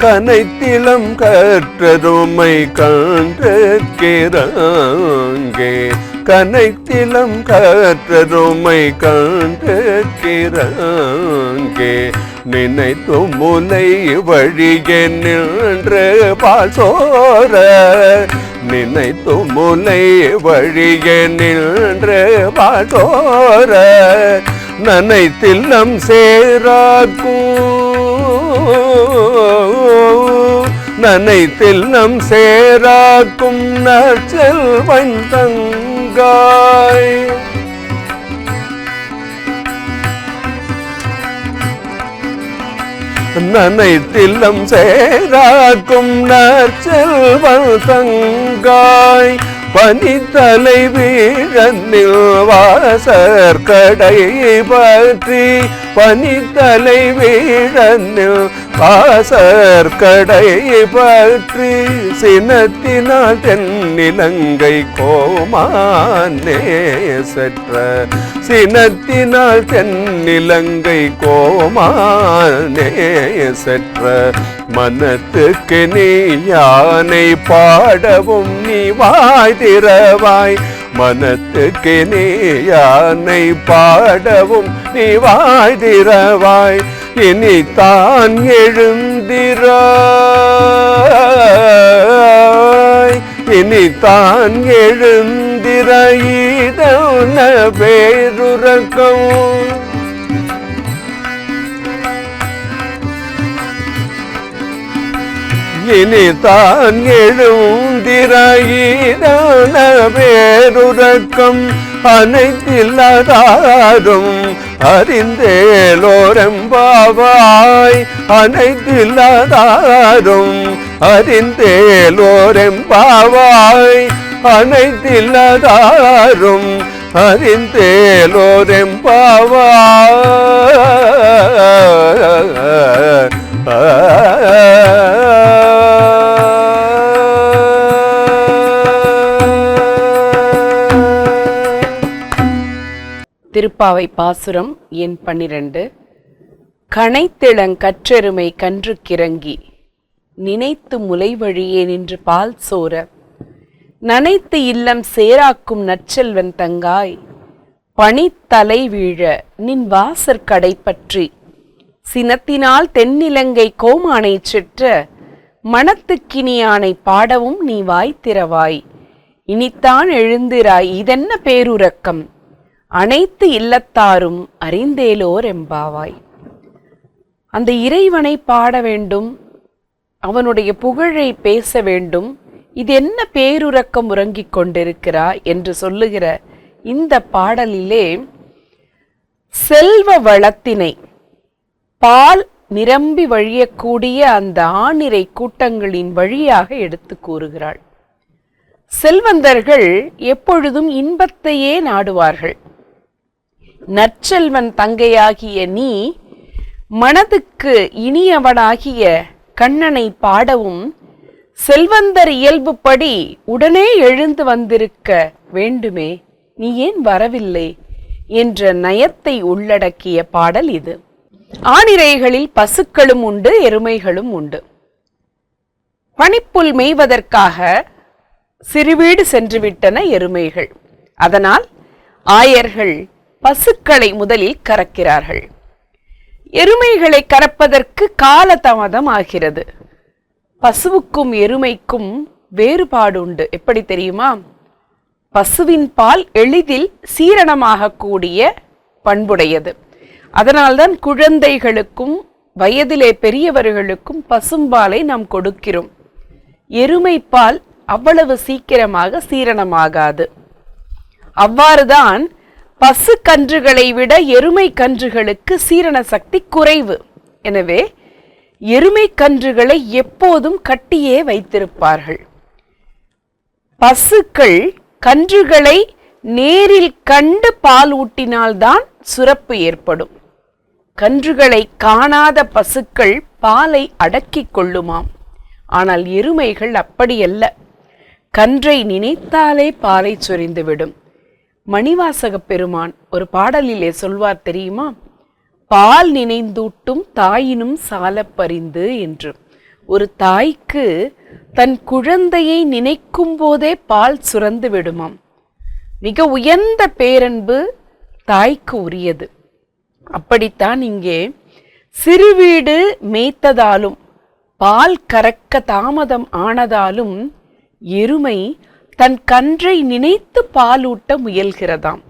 கனைத்திலம் கற்றதுமை கண்டிருக்கிறங்கே, கனைத்திலம் கற்றதுமை கண்டிருக்கிறங்கே, நினைத்து முலை வழியே நின்று பால் சோர, நினைத்து முலை வழியே நின்று பால் சோர, நனைத்தில்லம் சேராக்கும், நனைத்தில்லம் சேராக்கும் நற்செல்வன் தங்காய், நனைத்தில்லம் சேராக்கும் நற்செல்வன் தங்காய், பனித்தலை வீழனில் வாசற்கடை பற்றி, பனித்தலை வீழனில் வாசற்கடை பற்றி, சினத்தினால் தென்னிலங்கை கோமானே சற்ற, சினத்தினால் தென்னிலங்கை கோமானே சற்ற, மனத்துக்கு நீ யானை பாடவும் நீ வாய் திறவாய், மனத்துக்கு நீ யானை பாடவும் நீ வாய் திறவாய், இனி தான் எழுந்திராய், இனி தான் எழுந்திராயிதன பேருறக்கம், இனி தான் எழுந்திராயிதன பேருறக்கம், அனைத்தில்லாதாரும் அறிந்தேலோரெம்பாவாய், அனைத்தில்லாதாரும் அறிந்தேலோரெம்பாவாய், அனைத்தில்லாதாரும் அறிந்தேலோரெம்பாவாய். திருப்பாவை பாசுரம் எண் 12. கனைத்திளங் கற்றெருமை கன்று கிறங்கி, நினைத்து முலை வழியே நின்று பால் சோர, நனைத்து இல்லம் சேராக்கும் நற்செல்வன் தங்காய், பனித்தலை வீழ நின் வாசற்கடை பற்றி, சினத்தினால் தென்னிலங்கை கோமானை செற்ற, மனத்துக்கினியானை பாடவும் நீ வாய் திறவாய், இனித்தான் எழுந்திராய் இதென்ன பேருறக்கம், அனைத்து இல்லத்தாரும் அறிந்தேலோர் எம்பாவாய். அந்த இறைவனை பாட வேண்டும், அவனுடைய புகழை பேச வேண்டும், இது என்ன பேருறக்கம் உறங்கிக் கொண்டிருக்கிறாய் என்று சொல்லுகிற இந்த பாடலிலே செல்வ வளத்தினை, பால் நிரம்பி வழியக்கூடிய அந்த ஆணிரை கூட்டங்களின் வழியாக எடுத்து கூறுகிறாள். செல்வந்தர்கள் எப்பொழுதும் இன்பத்தையே நாடுவார்கள். நற்செல்வன் தங்கையாகிய நீ மனதுக்கு இனியவனாகிய கண்ணனை பாடவும் செல்வந்தர் இயல்புப்படி உடனே எழுந்து வந்திருக்க வேண்டுமே, நீ ஏன் வரவில்லை என்ற நயத்தை உள்ளடக்கிய பாடல் இது. ஆணிரைகளில் பசுக்களும் உண்டு, எருமைகளும் உண்டு. பனிப்புல் மேய்வதற்காக சிறுவீடு சென்றுவிட்டன எருமைகள். அதனால் ஆயர்கள் பசுக்களை முதலில் கறக்கிறார்கள். எருமைகளை கறப்பதற்கு காலதாமதம் ஆகிறது. பசுவுக்கும் எருமைக்கும் வேறுபாடு உண்டு. எப்படி தெரியுமா? பசுவின் பால் எளிதில் சீரணமாக கூடிய பண்புடையது. அதனால்தான் குழந்தைகளுக்கும் வயதிலே பெரியவர்களுக்கும் பசும்பாலை நாம் கொடுக்கிறோம். எருமை பால் அவ்வளவு சீக்கிரமாக சீரணமாகாது. அவ்வாறுதான் பசு கன்றுகளை விட எருமை கன்றுகளுக்கு சீரண சக்தி குறைவு. எனவே எருமை கன்றுகளை எப்போதும் கட்டியே வைத்திருப்பார்கள். பசுக்கள் கன்றுகளை நேரில் கண்டு பால் ஊட்டினால்தான் சுரப்பு ஏற்படும். கன்றுகளை காணாத பசுக்கள் பாலை அடக்கிக் கொள்ளுமாம். ஆனால் எருமைகள் அப்படியல்ல. கன்றை நினைத்தாலே பாலை சொரிந்துவிடும். மணிவாசகப் பெருமான் ஒரு பாடலிலே சொல்வார் தெரியுமா? பால் நினைந்தூட்டும் தாயினும் சாலப் பரிந்து என்று. ஒரு தாய்க்கு தன் குழந்தையை நினைக்கும் போதே பால் சுரந்து விடுமாம். மிக உயர்ந்த பேரன்பு தாய்க்கு உரியது. அப்படித்தான் இங்கே சிறுவீடு மேய்த்ததாலும் பால் கறக்க தாமதம் ஆனதாலும் எருமை தன் கன்றை நினைத்து பாலூட்ட முயல்கிறதாம்.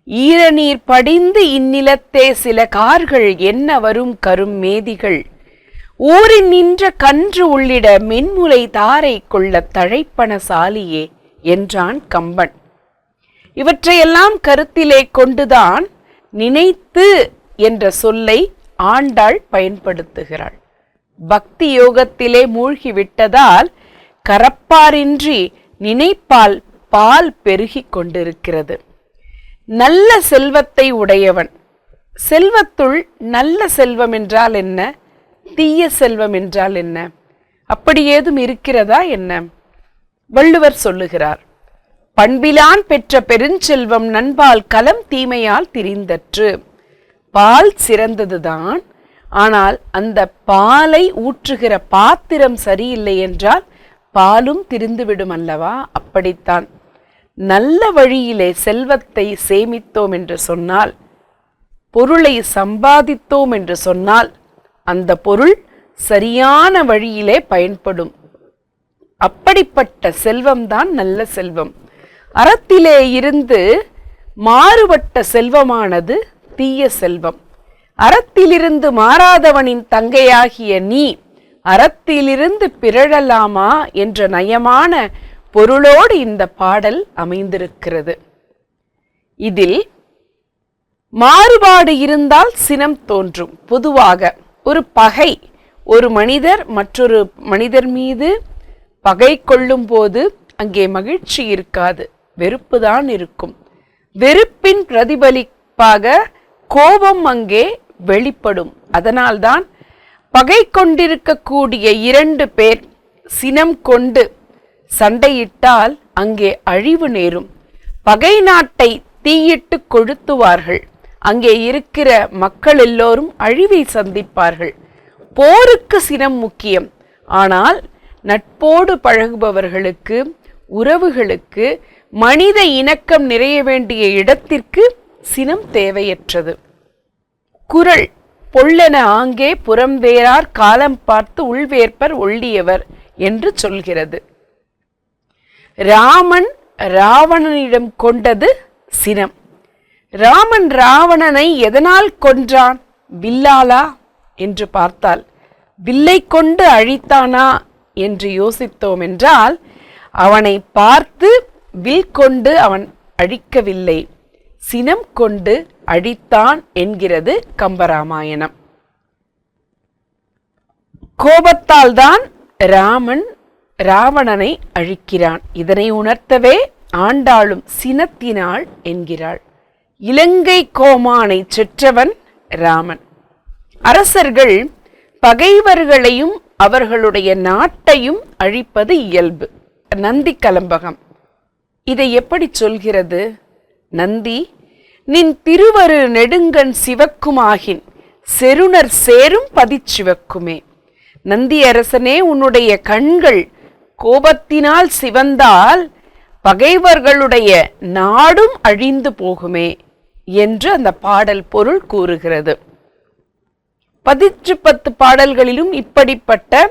ஈரநீர் படிந்து இந்நிலத்தே சில கார்கள் என்ன வரும் கரும் மேதிகள் ஊரின் நின்ற கன்று உள்ளிட மென்முலை தாரை கொள்ள தழைப்பன சாலியே என்றான் கம்பன். இவற்றையெல்லாம் கருத்திலே கொண்டுதான் நினைத்து என்ற சொல்லை ஆண்டாள் பயன்படுத்துகிறாள். பக்தி யோகத்திலே மூழ்கிவிட்டதால் கரப்பாரின்றி நினைப்பால் பால் பெருகி கொண்டிருக்கிறது. நல்ல செல்வத்தை உடையவன். செல்வத்துள் நல்ல செல்வம் என்றால் என்ன, தீய செல்வம் என்றால் என்ன, அப்படி ஏதும் இருக்கிறதா என்ன? வள்ளுவர் சொல்லுகிறார், பண்பிலான் பெற்ற பெருஞ்செல்வம் நண்பால் கலம் தீமையால் திரிந்தற்று. பால் சிறந்ததுதான், ஆனால் அந்த பாலை ஊற்றுகிற பாத்திரம் சரியில்லை என்றால் பாலும் திரிந்துவிடும் அல்லவா? அப்படித்தான் நல்ல வழியிலே செல்வத்தை சேமித்தோம் என்று சொன்னால், பொருளை சம்பாதித்தோம் என்று சொன்னால், அந்த பொருள் சரியான வழியிலே பயன்படும். அப்படிப்பட்ட செல்வம்தான் நல்ல செல்வம். அறத்திலே இருந்து மாறுபட்ட செல்வமானது தீய செல்வம். அறத்திலிருந்து மாறாதவனின் தங்கையாகிய நீ அறத்திலிருந்து பிறழலாமா என்ற நயமான பொருளோடு இந்த பாடல் அமைந்திருக்கிறது. இதில் மாறுபாடு இருந்தால் சினம் தோன்றும். பொதுவாக ஒரு பகை, ஒரு மனிதர் மற்றொரு மனிதர் மீது பகை கொள்ளும் போது அங்கே மகிழ்ச்சி இருக்காது, வெறுப்புதான் இருக்கும். வெறுப்பின் பிரதிபலிப்பாக கோபம் அங்கே வெளிப்படும். அதனால்தான் பகை கொண்டிருக்கக்கூடிய இரண்டு பேர் சினம் கொண்டு சண்டையிட்டால் அங்கே அழிவு நேரும். பகை நாட்டை தீயிட்டு கொளுத்துவார்கள். அங்கே இருக்கிற மக்கள் எல்லோரும் அழிவை சந்திப்பார்கள். போருக்கு சினம் முக்கியம். ஆனால் நட்போடு பழகுபவர்களுக்கு, உறவுகளுக்கு, மனித இணக்கம் நிறைய வேண்டிய இடத்திற்கு சினம் தேவையற்றது. குறள் பொல்லென ஆங்கே புறம் வேறார் காலம் பார்த்து உள்வேற்பர் ஒள்ளியவர் என்று சொல்கிறது. ராமன் ராவணனிடம் கொண்டது சினம். ராமன் ராவணனை எதனால் கொன்றான்? வில்லாலா என்று பார்த்தால், வில்லை கொண்டு அழித்தானா என்று யோசித்தோம் என்றால், அவனை பார்த்து வில் கொண்டு அவன் அழிக்கவில்லை, சினம் கொண்டு அழித்தான் என்கிறது கம்பராமாயணம். கோபத்தால் தான் ராமன் ராவணனை அழிக்கிறான். இதனை உணர்த்தவே ஆண்டாளும் சினத்தினாள் என்கிறாள். இலங்கை கோமானை செற்றவன் ராமன். அரசர்கள் பகைவர்களையும் அவர்களுடைய நாட்டையும் அழிப்பது இயல்பு. நந்தி கலம்பகம் இதை எப்படி சொல்கிறது? நந்தி, நின் திருவரு நெடுங்கண் சிவக்குமாகின் செருணர் சேரும் பதிச்சிவக்குமே. நந்தி அரசனே, உன்னுடைய கண்கள் கோபத்தினால் சிவந்தால் பகைவர்களுடைய நாடும் அழிந்து போகுமே என்று அந்த பாடல் பொருள் கூறுகிறது. 10 பாடல்களிலும் இப்படிப்பட்ட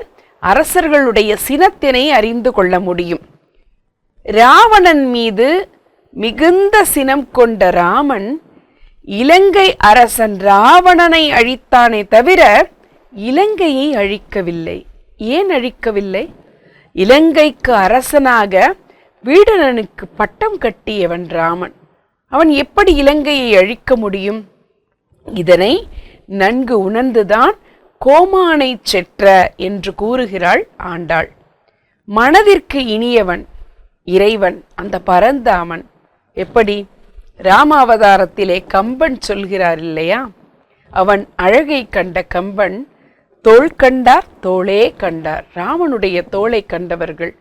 அரசர்களுடைய சினத்தினை அறிந்து கொள்ள முடியும். ராவணன் மீது மிகுந்த சினம் கொண்ட ராமன் இலங்கை அரசன் ராவணனை அழித்தானே தவிர இலங்கையை அழிக்கவில்லை. ஏன் அழிக்கவில்லை? இலங்கைக்கு அரசனாக வீடணனுக்கு பட்டம் கட்டியவன் ராமன். அவன் எப்படி இலங்கையை அழிக்க முடியும்? இதனை நன்கு உணர்ந்துதான் கோமானை செற்ற என்று கூறுகிறாள் ஆண்டாள். மனதிற்கு இனியவன் இறைவன், அந்த பரந்தாமன். எப்படி? ராமாவதாரத்திலே கம்பன் சொல்கிறார் இல்லையா? அவன் அழகை கண்ட கம்பன் தோள் கண்டார் தோளே கண்டார். ராமனுடைய தோளை கண்டவர்கள்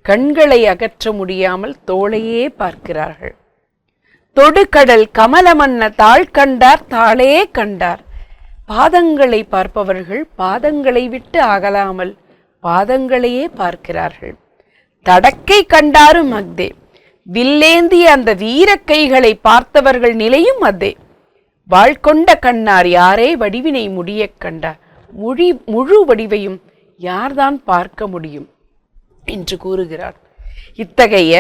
கண்களை அகற்ற முடியாமல் தோளையே பார்க்கிறார்கள். தொடுகடல் கமலமன்ன தாள் கண்டார் தாளே கண்டார். பாதங்களை பார்ப்பவர்கள் பாதங்களை விட்டு அகலாமல் பாதங்களையே பார்க்கிறார்கள். தடக்கை கண்டாரும் அக்தே, வில்லேந்திய அந்த வீர கைகளை பார்த்தவர்கள் நிலையும் அதே. வாழ்கொண்ட கண்ணார் யாரே வடிவினை முடிய கண்டார். முழு வடிவையும் யார்தான் பார்க்க முடியும் என்று கூறுகிறார். இத்தகைய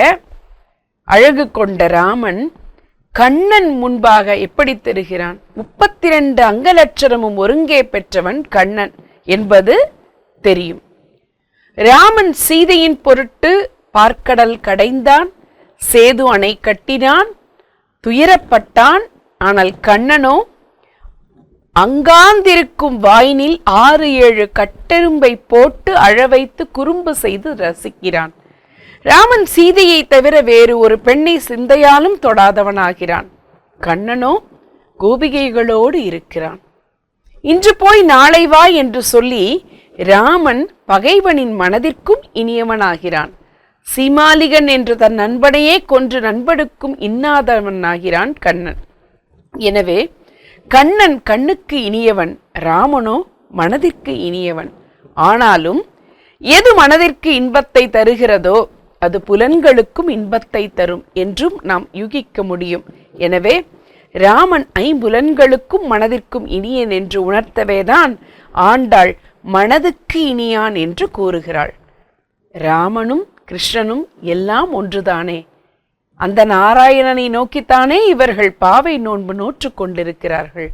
அழகு கொண்ட ராமன் கண்ணன் முன்பாக எப்படி தெரிகிறான்? 32 அங்கலட்சணமும் ஒருங்கே பெற்றவன் கண்ணன் என்பது தெரியும். ராமன் சீதையின் பொருட்டு பார்க்கடல் கடைந்தான், சேது அணை கட்டினான், துயரப்பட்டான். ஆனால் கண்ணனோ அங்காந்திருக்கும் வாயினில் 6-7 கட்டெரும்பை போட்டு அழவைத்து குறும்பு செய்து ரசிக்கிறான். ராமன் சீதையை தவிர வேறு ஒரு பெண்ணை சிந்தையாலும் தொடாதவனாகிறான். கண்ணனோ கோபிகைகளோடு இருக்கிறான். இன்று போய் நாளை வா என்று சொல்லி ராமன் பகைவனின் மனதிற்கும் இனியவனாகிறான். சீமாலிகன் என்று தன் நண்பனையே கொன்று நண்பனுக்கும் இன்னாதவனாகிறான் கண்ணன். எனவே கண்ணன் கண்ணுக்கு இனியவன், ராமனோ மனதிற்கு இனியவன். ஆனாலும் எது மனதிற்கு இன்பத்தை தருகிறதோ அது புலன்களுக்கும் இன்பத்தை தரும் என்றும் நாம் யூகிக்க முடியும். எனவே ராமன் ஐம்புலன்களுக்கும் மனதிற்கும் இனியன் என்று உணர்த்தவேதான் ஆண்டாள் மனதுக்கு இனியான் என்று கூறுகிறாள். ராமனும் கிருஷ்ணனும் எல்லாம் ஒன்றுதானே. அந்த நாராயணனை நோக்கித்தானே இவர்கள் பாவை நோன்பு நோற்று கொண்டிருக்கிறார்கள்.